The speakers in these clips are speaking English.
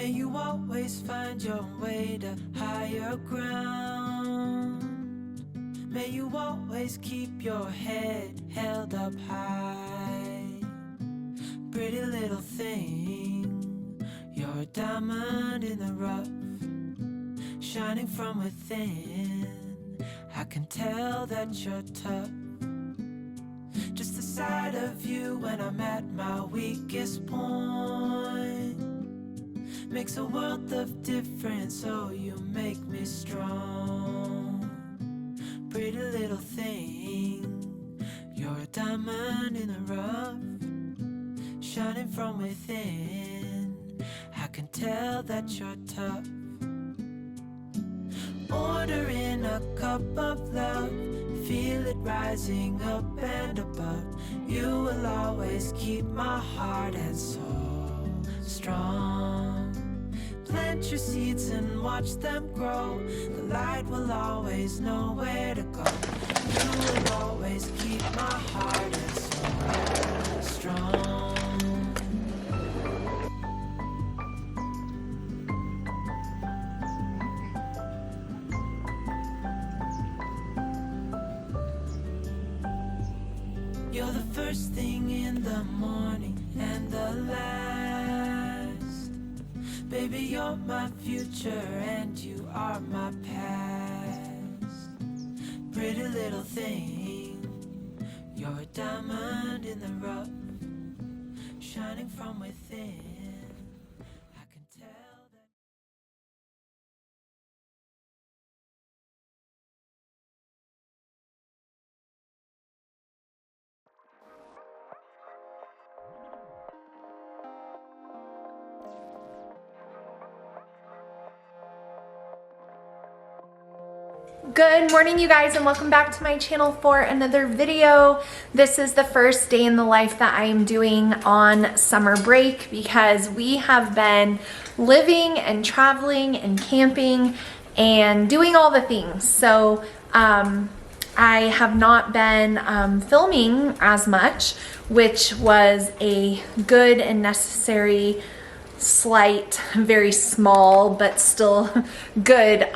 May you always find your way to higher ground. May you always keep your head held up high. Pretty little thing, you're a diamond in the rough, shining from within. I can tell that you're tough. Just the sight of you when I'm at my weakest point makes a world of difference, oh you make me strong. Pretty little thing, you're a diamond in the rough, shining from within. I can tell that you're tough. Ordering a cup of love, feel it rising up and above. You will always keep my heart and soul strong. Plant your seeds and watch them grow. The light will always know where to go. You will always keep my heart and soul strong. You're the first thing in the morning and the last. Baby, you're my future and you are my past. Pretty little thing, you're a diamond in the rough, shining from within. I can tell that. Good morning, you guys, and welcome back to my channel for another video. This is the first day in the life that I am doing on summer break because we have been living and traveling and camping and doing all the things. So I have not been filming as much, which was a good and necessary, slight, very small, but still good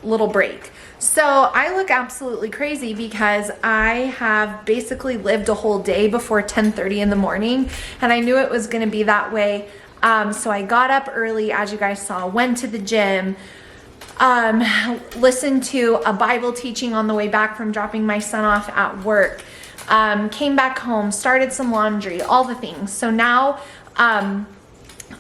little break. So I look absolutely crazy because I have basically lived a whole day before 10:30 in the morning, and I knew it was going to be that way. So I got up early, as you guys saw, went to the gym, listened to a Bible teaching on the way back from dropping my son off at work, came back home, started some laundry, all the things. So now I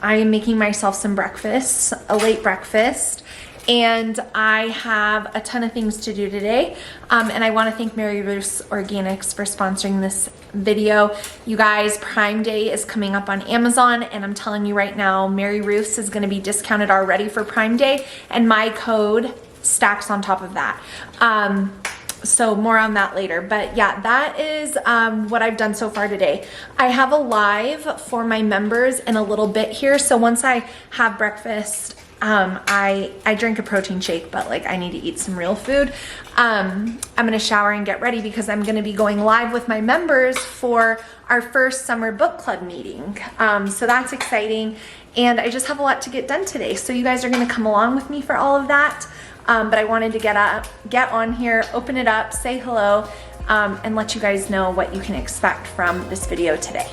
am making myself some breakfast, a late breakfast. And I have a ton of things to do today. And I want to thank Mary Ruth's Organics for sponsoring this video. You guys, Prime Day is coming up on Amazon, and I'm telling you right now, Mary Ruth's is going to be discounted already for Prime Day, and my code stacks on top of that. So more on that later, but yeah, that is what I've done so far today. I have a live for my members in a little bit here. So once I have breakfast, I drink a protein shake, but like I need to eat some real food. I'm gonna shower and get ready because I'm gonna be going live with my members for our first summer book club meeting. So that's exciting, and I just have a lot to get done today. So you guys are gonna come along with me for all of that. But I wanted to get on here, open it up, say hello, and let you guys know what you can expect from this video today.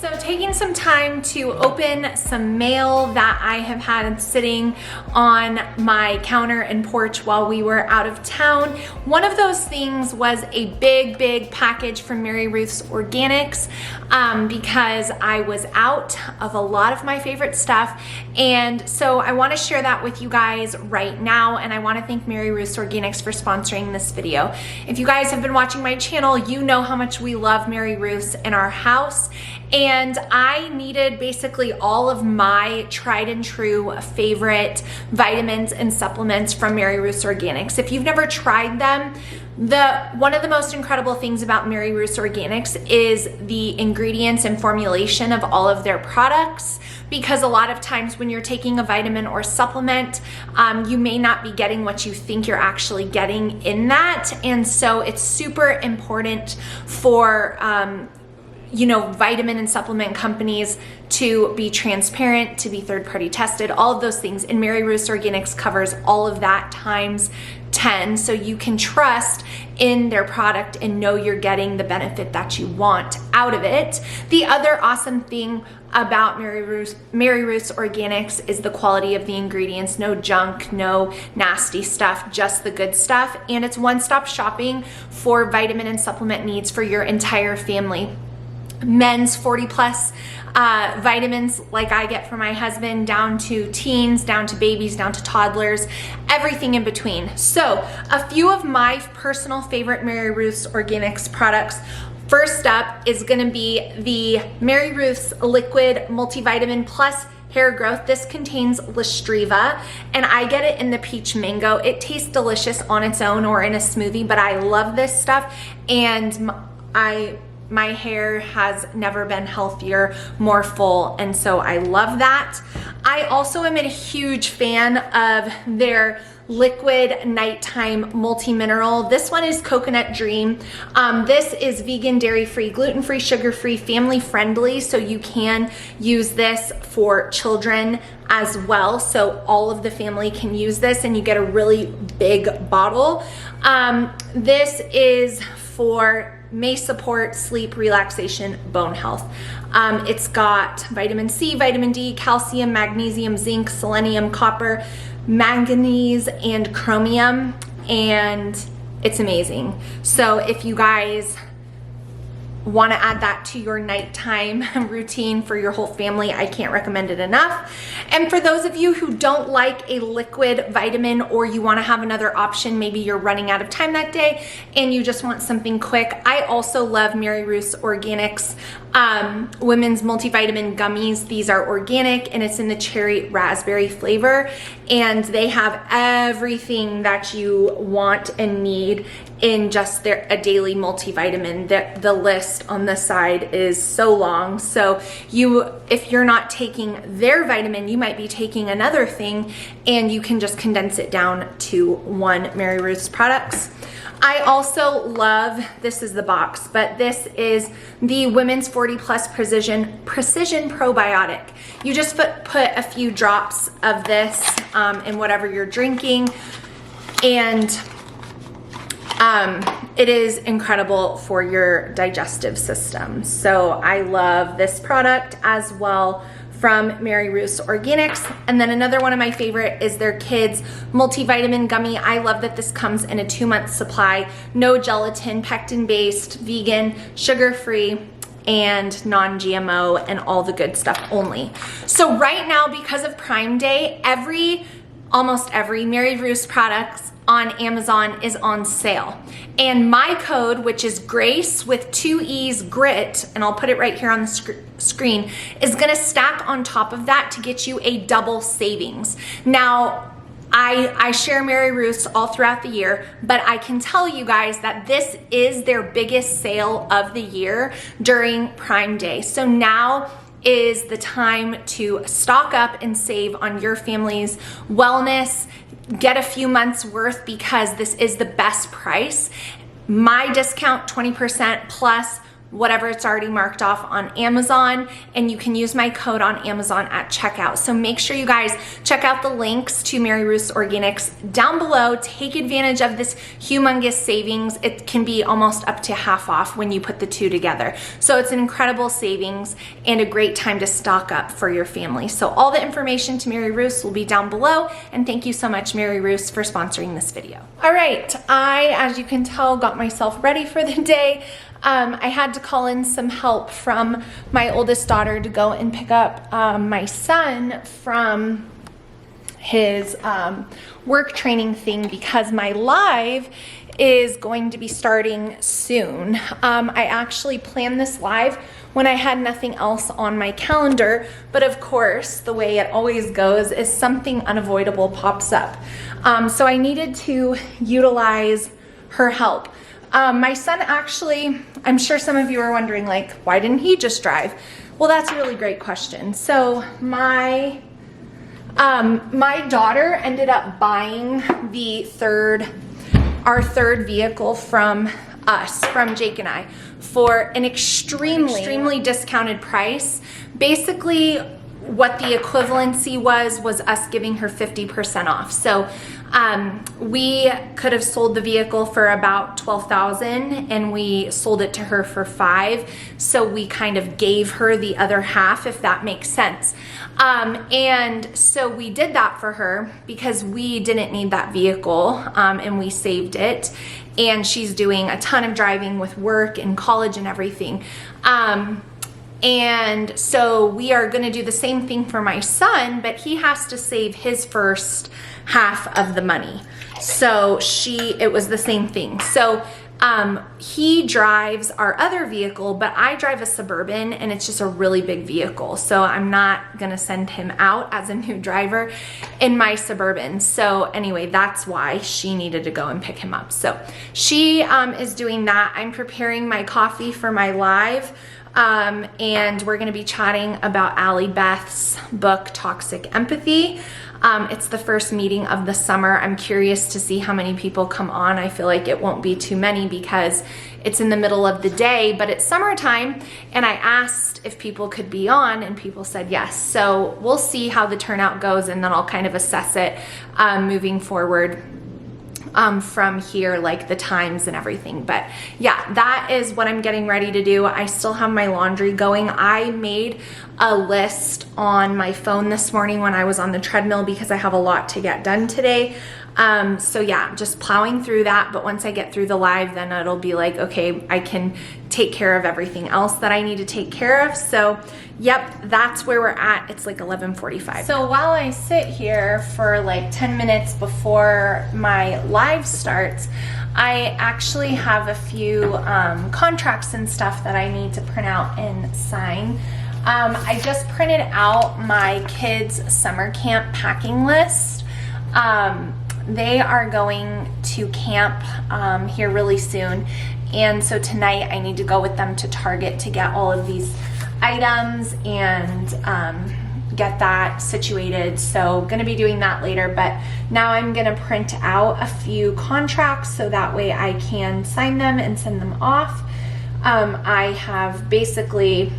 So taking some time to open some mail that I have had sitting on my counter and porch while we were out of town. One of those things was a big package from Mary Ruth's Organics because I was out of a lot of my favorite stuff. And so I want to share that with you guys right now. And I want to thank Mary Ruth's Organics for sponsoring this video. If you guys have been watching my channel, you know how much we love Mary Ruth's in our house. And I needed basically all of my tried and true favorite vitamins and supplements from Mary Ruth's Organics. If you've never tried them, one of the most incredible things about Mary Ruth's Organics is the ingredients and formulation of all of their products, because a lot of times when you're taking a vitamin or supplement, you may not be getting what you think you're actually getting in that. And so it's super important for vitamin and supplement companies to be transparent, to be third-party tested, all of those things. And Mary Ruth's Organics covers all of that times 10, so you can trust in their product and know you're getting the benefit that you want out of it. The other awesome thing about Mary Ruth's Organics is the quality of the ingredients. No junk, no nasty stuff, just the good stuff. And it's one-stop shopping for vitamin and supplement needs for your entire family. Men's 40 plus vitamins like I get from my husband, down to teens, down to babies, down to toddlers, everything in between. So a few of my personal favorite Mary Ruth's Organics products. First up is gonna be the Mary Ruth's Liquid Multivitamin Plus Hair Growth. This contains Listriva, and I get it in the peach mango. It tastes delicious on its own or in a smoothie, but I love this stuff, and my hair has never been healthier, more full, and so I love that. I also am a huge fan of their liquid nighttime multi-mineral. This one is Coconut Dream. This is vegan, dairy-free, gluten-free, sugar-free, family-friendly, so you can use this for children as well. So all of the family can use this, and you get a really big bottle. This is may support sleep, relaxation, bone health. It's got vitamin C, vitamin D, calcium, magnesium, zinc, selenium, copper, manganese, and chromium, and it's amazing. So if you guys want to add that to your nighttime routine for your whole family, I can't recommend it enough. And for those of you who don't like a liquid vitamin, or you want to have another option, maybe you're running out of time that day and you just want something quick, I also love Mary Ruth's Organics women's multivitamin gummies. These are organic, and it's in the cherry raspberry flavor, and they have everything that you want and need in just a daily multivitamin. The list on the side is so long. So if you're not taking their vitamin, you might be taking another thing, and you can just condense it down to one Mary Ruth's products. I also love, this is the box, but this is the Women's 40 Plus Precision Probiotic. You just put a few drops of this in whatever you're drinking, and it is incredible for your digestive system. So I love this product as well from Mary Ruth's Organics. And then another one of my favorite is their kids multivitamin gummy. I love that this comes in a 2-month supply, no gelatin, pectin-based, vegan, sugar-free, and non-GMO, and all the good stuff only. So right now, because of Prime Day, almost every Mary Ruth's products on Amazon is on sale. And my code, which is GRACE with 2 E's, GRIT, and I'll put it right here on the screen, is gonna stack on top of that to get you a double savings. Now, I share Mary Ruth's all throughout the year, but I can tell you guys that this is their biggest sale of the year during Prime Day. So now is the time to stock up and save on your family's wellness. Get a few months worth, because this is the best price. My discount, 20% plus whatever it's already marked off on Amazon, and you can use my code on Amazon at checkout. So make sure you guys check out the links to Mary Ruth's Organics down below. Take advantage of this humongous savings. It can be almost up to half off when you put the two together. So it's an incredible savings and a great time to stock up for your family. So all the information to Mary Ruth's will be down below, and thank you so much, Mary Ruth's, for sponsoring this video. All right, I, as you can tell, got myself ready for the day. I had to call in some help from my oldest daughter to go and pick up my son from his work training thing, because my live is going to be starting soon. I actually planned this live when I had nothing else on my calendar, but of course, the way it always goes is something unavoidable pops up. So I needed to utilize her help. My son actually, I'm sure some of you are wondering, like, why didn't he just drive? Well, that's a really great question. So my daughter ended up buying our third vehicle from us, from Jake and I, for an extremely discounted price. Basically, what the equivalency was us giving her 50% off. So we could have sold the vehicle for about $12,000, and we sold it to her for $5,000. So we kind of gave her the other half, if that makes sense. And so we did that for her because we didn't need that vehicle, and we saved it. And she's doing a ton of driving with work and college and everything. And so we are going to do the same thing for my son, but he has to save his first half of the money. So it was the same thing. So he drives our other vehicle, but I drive a Suburban, and it's just a really big vehicle. So I'm not going to send him out as a new driver in my Suburban. So anyway, that's why she needed to go and pick him up. So she is doing that. I'm preparing my coffee for my live. And we're going to be chatting about Allie Beth's book, Toxic Empathy. It's the first meeting of the summer. I'm curious to see how many people come on. I feel like it won't be too many because it's in the middle of the day, but it's summertime, and I asked if people could be on, and people said yes. So we'll see how the turnout goes, and then I'll kind of assess it moving forward. From here, like the times and everything. But yeah, that is what I'm getting ready to do. I still have my laundry going. I made a list on my phone this morning when I was on the treadmill because I have a lot to get done today. So yeah, just plowing through that. But once I get through the live, then it'll be like, okay, I can take care of everything else that I need to take care of. So yep, that's where we're at. It's like 11:45. So while I sit here for like 10 minutes before my live starts, I actually have a few contracts and stuff that I need to print out and sign. I just printed out my kids' summer camp packing list. They are going to camp here really soon, and so tonight I need to go with them to Target to get all of these items and get that situated. So gonna be doing that later, but now I'm gonna print out a few contracts so that way I can sign them and send them off. I have basically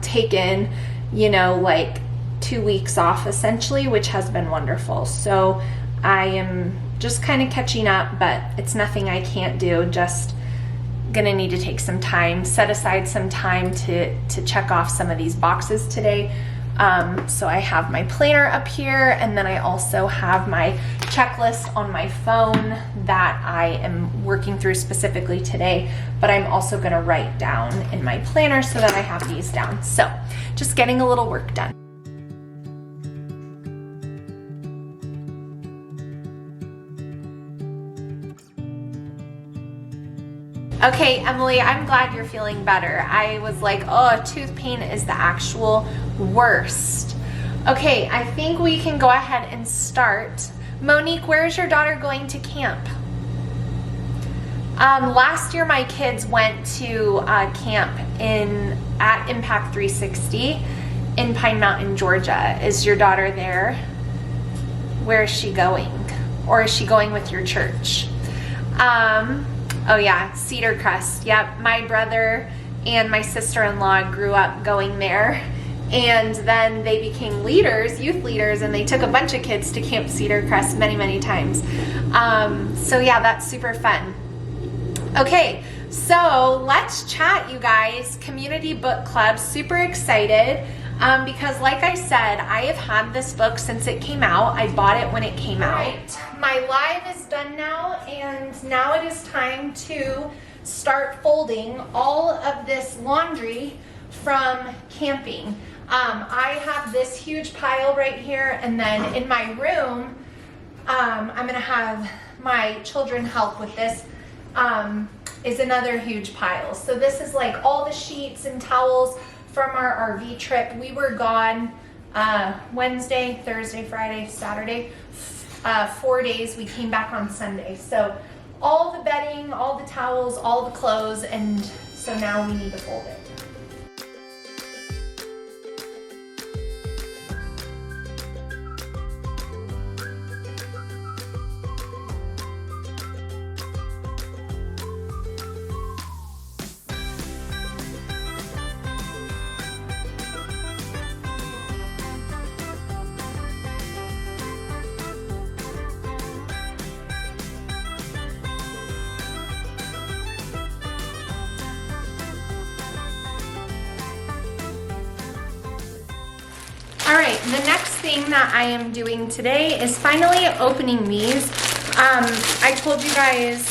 taken, like 2 weeks off essentially, which has been wonderful. So I am just kind of catching up, but it's nothing I can't do. Just gonna need to take some time, set aside some time to check off some of these boxes today. So I have my planner up here, and then I also have my checklist on my phone that I am working through specifically today, but I'm also gonna write down in my planner so that I have these down. So just getting a little work done. Okay, Emily, I'm glad you're feeling better. I was like, oh, tooth pain is the actual worst. Okay, I think we can go ahead and start. Monique, where is your daughter going to camp? Last year, my kids went to camp at Impact 360 in Pine Mountain, Georgia. Is your daughter there? Where is she going? Or is she going with your church? Oh yeah, Cedar Crest. Yep, my brother and my sister-in-law grew up going there, and then they became leaders, youth leaders, and they took a bunch of kids to Camp Cedar Crest many, many times. So yeah, that's super fun. Okay, so let's chat, you guys. Community Book Club, super excited. Because like I said, I have had this book since it came out. I bought it when it came out. Right. My live is done now, and now it is time to start folding all of this laundry from camping. I have this huge pile right here, and then in my room, I'm gonna have my children help with this, is another huge pile. So this is like all the sheets and towels from our RV trip. We were gone Wednesday, Thursday, Friday, Saturday, 4 days. We came back on Sunday. So all the bedding, all the towels, all the clothes, and so now we need to fold it. All right, the next thing that I am doing today is finally opening these. I told you guys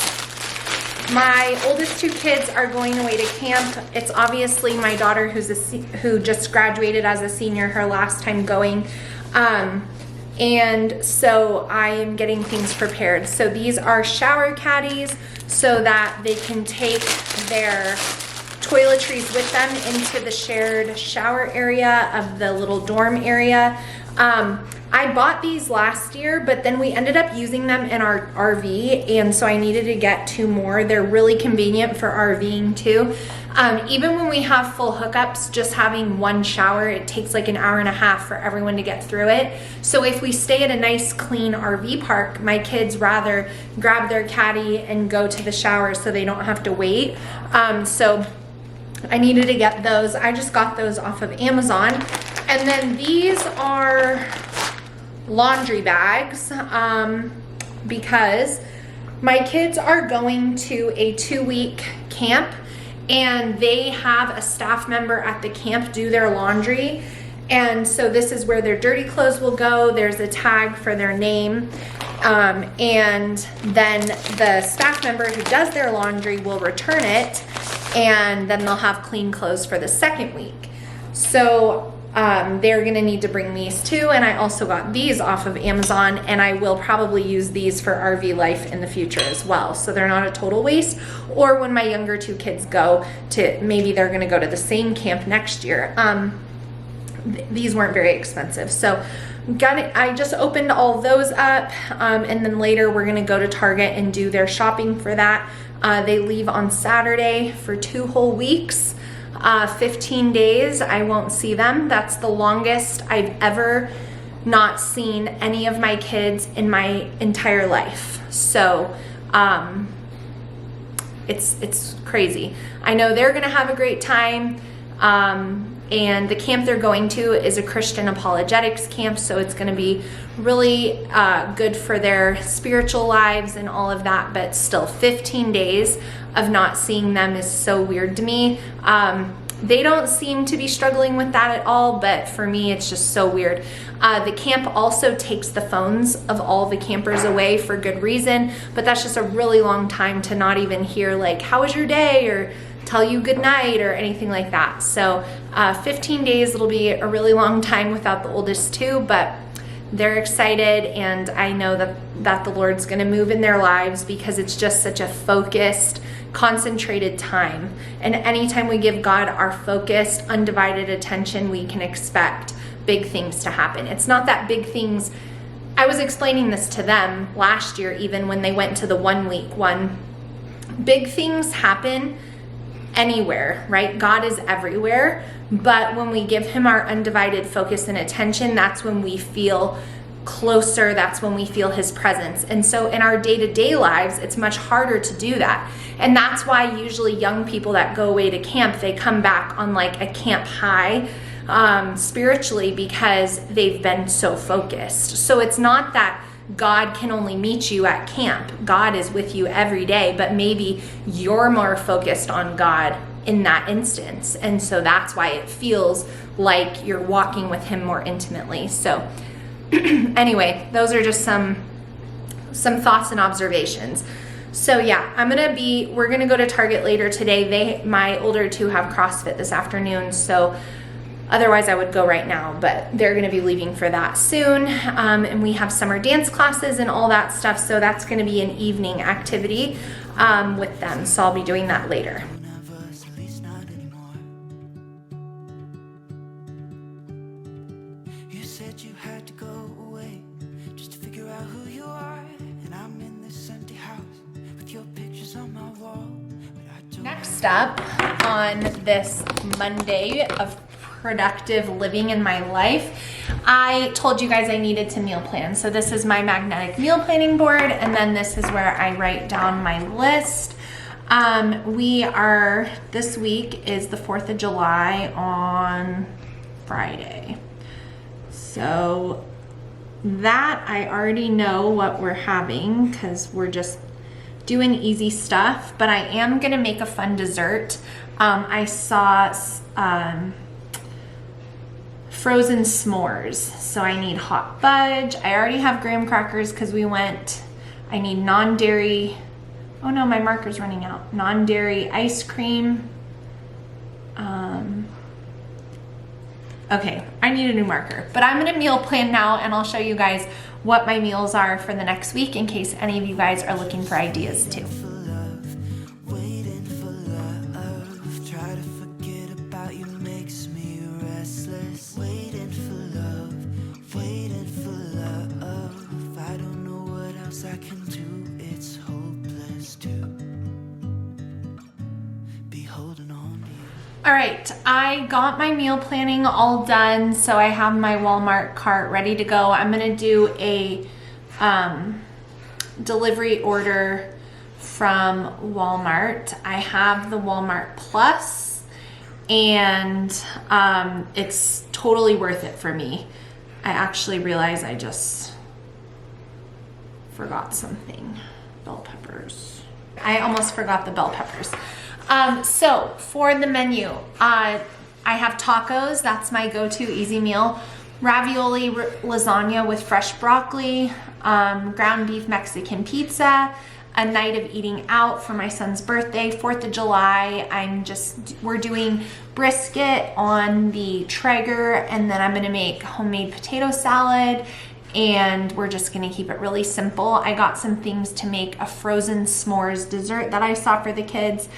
my oldest two kids are going away to camp. It's obviously my daughter who just graduated as a senior, her last time going. And so I am getting things prepared. So these are shower caddies so that they can take their toiletries with them into the shared shower area of the little dorm area. I bought these last year, but then we ended up using them in our RV, and so I needed to get 2 more. They're really convenient for RVing too. Even when we have full hookups, just having 1 shower, it takes like an hour and a half for everyone to get through it. So if we stay at a nice clean RV park, my kids rather grab their caddy and go to the shower so they don't have to wait. So I needed to get those. I just got those off of Amazon. And then these are laundry bags because my kids are going to a 2-week camp, and they have a staff member at the camp do their laundry. And so this is where their dirty clothes will go. There's a tag for their name. And then the staff member who does their laundry will return it, and then they'll have clean clothes for the 2nd week. So they're gonna need to bring these too, and I also got these off of Amazon, and I will probably use these for RV life in the future as well, so they're not a total waste. Or when my younger 2 kids go to, maybe they're gonna go to the same camp next year. These weren't very expensive, so I just opened all those up, and then later we're gonna go to Target and do their shopping for that. They leave on Saturday for 2 whole weeks, 15 days. I won't see them. That's the longest I've ever not seen any of my kids in my entire life. So it's crazy. I know they're gonna have a great time. And the camp they're going to is a Christian apologetics camp, so it's going to be really good for their spiritual lives and all of that. But still, 15 days of not seeing them is so weird to me. They don't seem to be struggling with that at all, but for me, it's just so weird. The camp also takes the phones of all the campers away for good reason, but that's just a really long time to not even hear like, how was your day, or tell you good night or anything like that. So 15 days, it'll be a really long time without the oldest 2, but they're excited, and I know that the Lord's gonna move in their lives because it's just such a focused, concentrated time. And anytime we give God our focused, undivided attention, we can expect big things to happen. It's not that big things, I was explaining this to them last year, even when they went to the 1-week one. Big things happen anywhere, right? God is everywhere, but when we give him our undivided focus and attention, that's when we feel closer, that's when we feel his presence. And so in our day-to-day lives, it's much harder to do that. And that's why usually young people that go away to camp, they come back on like a camp high spiritually, because they've been so focused. So it's not that God can only meet you at camp. God is with you every day, but maybe you're more focused on God in that instance. And so that's why it feels like you're walking with him more intimately. So anyway, those are just some thoughts and observations. So yeah, we're gonna go to Target later today. My older two have CrossFit this afternoon, so otherwise I would go right now, but they're gonna be leaving for that soon. And we have summer dance classes and all that stuff, so that's gonna be an evening activity with them. So I'll be doing that later. Next up on this Monday of productive living in my life, I told you guys I needed to meal plan. So this is my magnetic meal planning board, and then this is where I write down my list. This week is the 4th of July on Friday. So that I already know what we're having because we're just doing easy stuff, but I am gonna make a fun dessert. I saw frozen s'mores, so I need hot fudge. I already have graham crackers because I need non-dairy, oh no, my marker's running out. Non-dairy ice cream. Okay, I need a new marker, but I'm gonna meal plan now and I'll show you guys what my meals are for the next week in case any of you guys are looking for ideas too. All right, I got my meal planning all done, so I have my Walmart cart ready to go. I'm gonna do a delivery order from Walmart. I have the Walmart Plus, and it's totally worth it for me. I actually realized I just forgot something. Bell peppers. I almost forgot the bell peppers. So for the menu, I have tacos. That's my go-to easy meal. Ravioli lasagna with fresh broccoli, ground beef Mexican pizza, a night of eating out for my son's birthday, 4th of July. We're doing brisket on the Traeger, and then I'm gonna make homemade potato salad, and we're just gonna keep it really simple. I got some things to make a frozen s'mores dessert that I saw for the kids.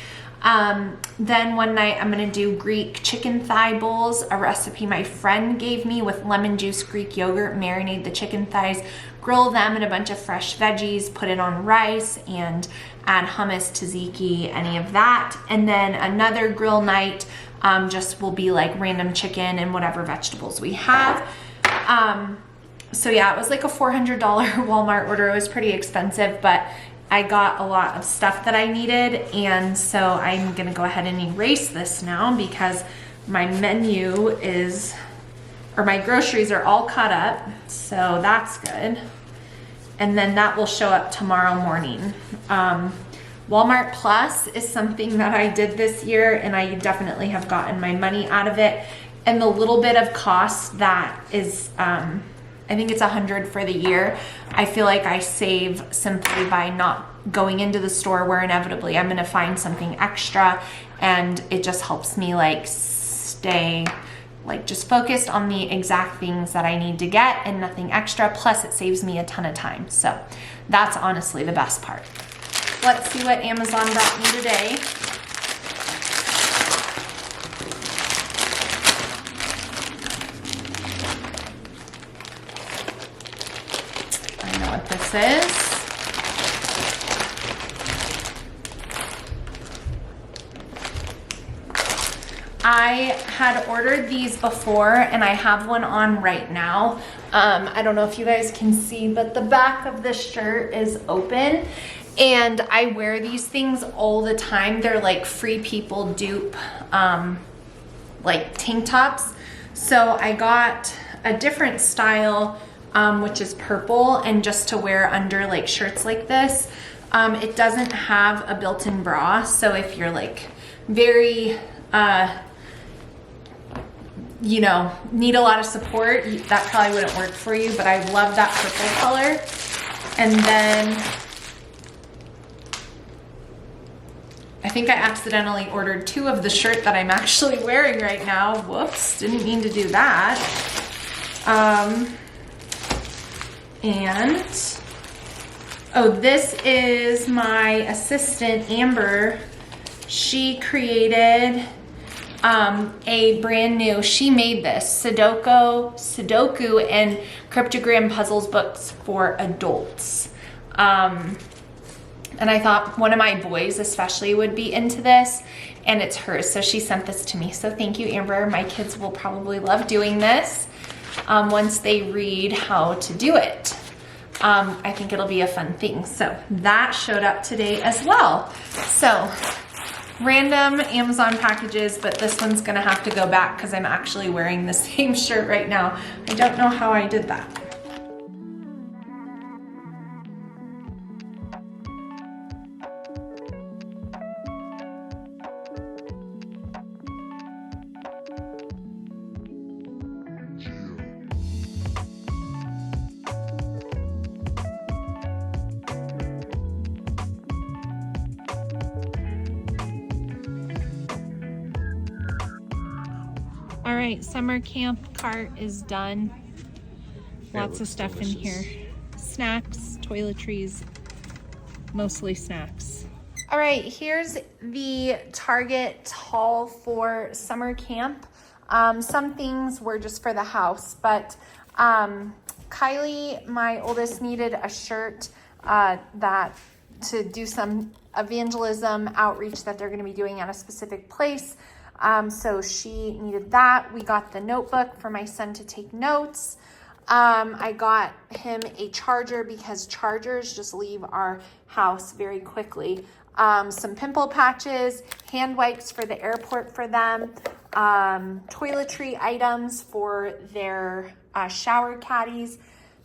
Then one night I'm gonna do Greek chicken thigh bowls, a recipe my friend gave me with lemon juice, Greek yogurt, marinate the chicken thighs, grill them and a bunch of fresh veggies, put it on rice, and add hummus, tzatziki, any of that. And then another grill night just will be like random chicken and whatever vegetables we have. So yeah, it was like a $400 Walmart order. It was pretty expensive, but I got a lot of stuff that I needed, and so I'm gonna go ahead and erase this now because my menu my groceries are all cut up, so that's good. And then that will show up tomorrow morning. Walmart Plus is something that I did this year, and I definitely have gotten my money out of it. And the little bit of cost that is, I think it's $100 for the year. I feel like I save simply by not going into the store where inevitably I'm gonna find something extra, and it just helps me like stay like just focused on the exact things that I need to get and nothing extra. Plus it saves me a ton of time. So that's honestly the best part. Let's see what Amazon brought me today. What this is. I had ordered these before and I have one on right now. I don't know if you guys can see, but the back of the shirt is open and I wear these things all the time. They're like Free People dupe, like tank tops. So I got a different style, which is purple, and just to wear under like shirts like this. It doesn't have a built-in bra, so if you're like very, you know, need a lot of support, that probably wouldn't work for you, but I love that purple color. And then I think I accidentally ordered 2 of the shirt that I'm actually wearing right now. Whoops, didn't mean to do that. And oh, this is my assistant, Amber. She created a brand new, she made this Sudoku and cryptogram puzzles books for adults. And I thought one of my boys especially would be into this, and it's hers, so she sent this to me. So thank you, Amber. My kids will probably love doing this once they read how to do it. I think it'll be a fun thing. So that showed up today as well. So random Amazon packages, but this one's gonna have to go back because I'm actually wearing the same shirt right now. I don't know how I did that. All right, summer camp cart is done. Lots of stuff in here. Snacks, toiletries, mostly snacks. All right, here's the Target haul for summer camp. Some things were just for the house, but Kylie, my oldest, needed a shirt that to do some evangelism outreach that they're gonna be doing at a specific place. So she needed that. We got the notebook for my son to take notes. I got him a charger because chargers just leave our house very quickly. Some pimple patches, hand wipes for the airport for them, toiletry items for their shower caddies,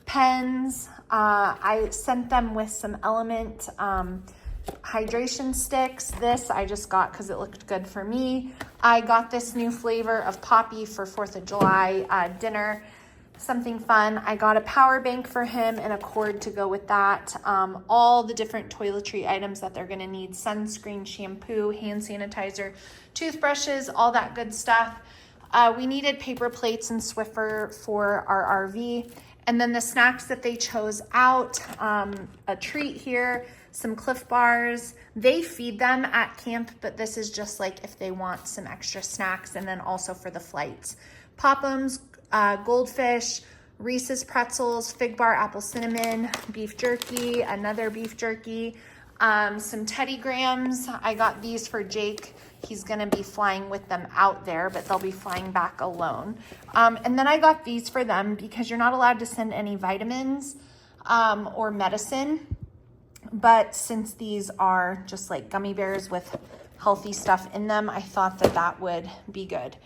pens. I sent them with some Element hydration sticks. This I just got because it looked good for me. I got this new flavor of Poppy for 4th of July dinner, something fun. I got a power bank for him and a cord to go with that. All the different toiletry items that they're gonna need: sunscreen, shampoo, hand sanitizer, toothbrushes, all that good stuff. We needed paper plates and Swiffer for our RV. And then the snacks that they chose out, a treat here, some Cliff Bars. They feed them at camp, but this is just like if they want some extra snacks, and then also for the flights. Pop'ems, Goldfish, Reese's Pretzels, Fig Bar, Apple Cinnamon, beef jerky, another beef jerky, some Teddy Grahams. I got these for Jake. He's gonna be flying with them out there, but they'll be flying back alone. And then I got these for them because you're not allowed to send any vitamins or medicine. But since these are just like gummy bears with healthy stuff in them, I thought that that would be good.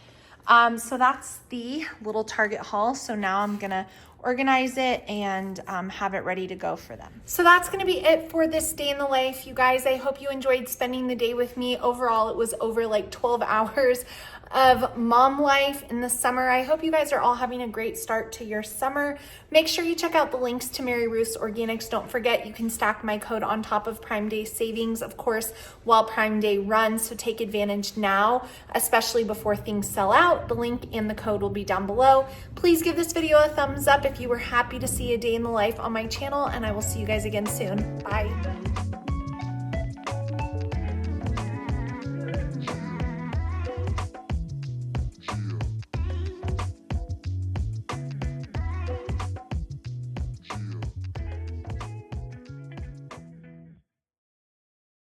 So that's the little Target haul. So now I'm gonna organize it and have it ready to go for them. So that's gonna be it for this day in the life, you guys. I hope you enjoyed spending the day with me. Overall, it was over like 12 hours of mom life in the summer. I hope you guys are all having a great start to your summer. Make sure you check out the links to Mary Ruth's Organics. Don't forget, you can stack my code on top of Prime Day savings, of course, while Prime Day runs. So take advantage now, especially before things sell out. The link and the code will be down below. Please give this video a thumbs up if you were happy to see a day in the life on my channel, and I will see you guys again soon. Bye.